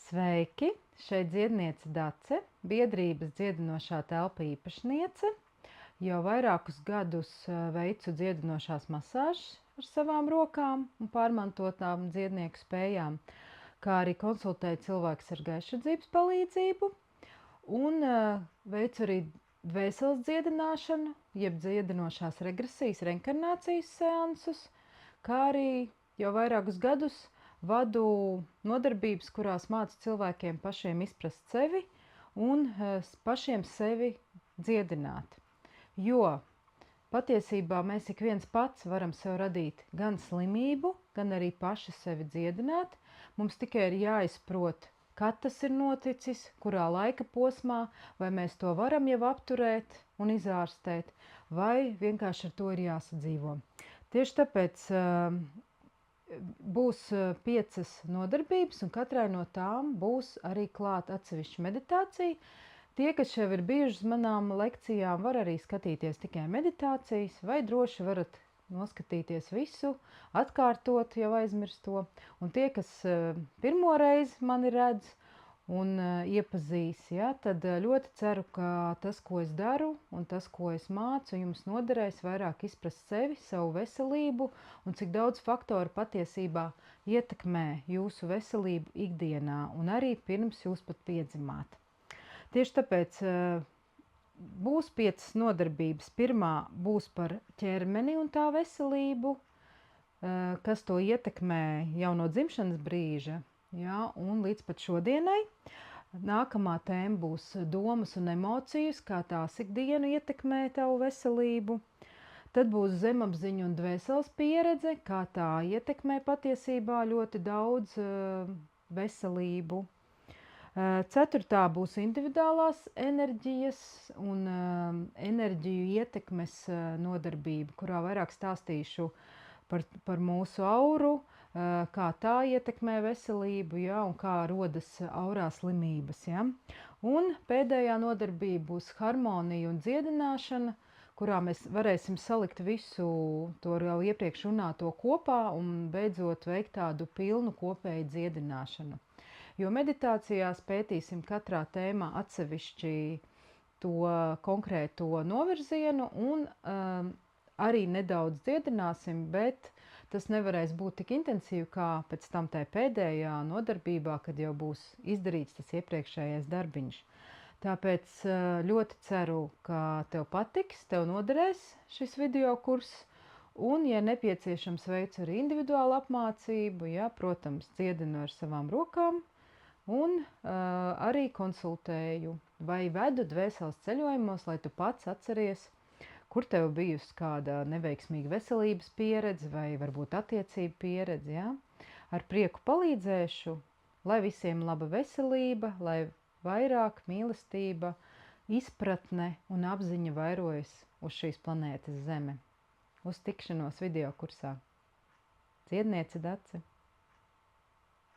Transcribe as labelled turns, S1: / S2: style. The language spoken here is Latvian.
S1: Sveiki! Šeit dziedniece Dace, biedrības dziedinošā telpa īpašniece. Jau vairākus gadus veicu dziedinošās masāžas ar savām rokām un pārmantotām dziednieku spējām, kā arī konsultēju cilvēkus ar gaišredzības palīdzību un veicu arī dvēseles dziedināšanu, jeb dziedinošās regresijas, reinkarnācijas seansus, kā arī jau vairākus gadus vadu nodarbības, kurās mācu cilvēkiem pašiem izprast sevi un pašiem sevi dziedināt. Jo patiesībā mēs ik viens pats varam sev radīt gan slimību, gan arī paši sevi dziedināt. Mums tikai ir jāizprot, kad tas ir noticis, kurā laika posmā, vai mēs to varam jau apturēt un izārstēt, vai vienkārši ar to ir jāsadzīvo. Tieši tāpēc būs 5 nodarbības, un katrai no tām būs arī klāt atsevišķa meditācija. Tie, kas jau ir bijuši uz manām lekcijām, var arī skatīties tikai meditācijas, vai droši varat noskatīties visu, atkārtot jau aizmirsto. Un tie, kas pirmo reizi mani redz un iepazīs, ja, tad ļoti ceru, ka tas, ko es daru un tas, ko es mācu, jums noderēs vairāk izprast sevi, savu veselību un cik daudz faktoru patiesībā ietekmē jūsu veselību ikdienā un arī pirms jūs pat piedzimāt. Tieši tāpēc būs 5 nodarbības. Pirmā būs par ķermeni un tā veselību, kas to ietekmē jau no dzimšanas brīža, ja, un līdz pat šodienai. Nākamā tēma būs domas un emocijas, kā tās ikdienu ietekmē tavu veselību. Tad būs zemapziņa un dvēseles pieredze, kā tā ietekmē patiesībā ļoti daudz veselību. 4. būs individuālās enerģijas un enerģiju ietekmes nodarbība, kurā vairāk stāstīšu par mūsu auru, kā tā ietekmē veselību, ja, un kā rodas aurā slimības. Ja. Un pēdējā nodarbība būs harmonija un dziedināšana, kurā mēs varēsim salikt visu to jau iepriekš runāto kopā un beidzot veikt tādu pilnu kopēju dziedināšanu. Jo meditācijās pētīsim katrā tēmā atsevišķi to konkrēto novirzienu un arī nedaudz dziedināsim, bet tas nevarēs būt tik intensīvi kā pēc tam tai pēdējā nodarbībā, kad jau būs izdarīts tas iepriekšējais darbiņš. Tāpēc ļoti ceru, ka tev patiks, tev noderēs šis video kurs, un, ja nepieciešams, veicu arī individuālu apmācību, ja, protams, dziedinu ar savām rokām, un arī konsultēju vai vedu dvēseles ceļojumos, lai tu pats atceries, kur tev bijusi kāda neveiksmīga veselības pieredze vai varbūt attiecība pieredze. Ja? Ar prieku palīdzēšu, lai visiem laba veselība, lai vairāk mīlestība, izpratne un apziņa vairojas uz šīs planētas Zeme. Uz tikšanos video kursā. Dziedniece Dace.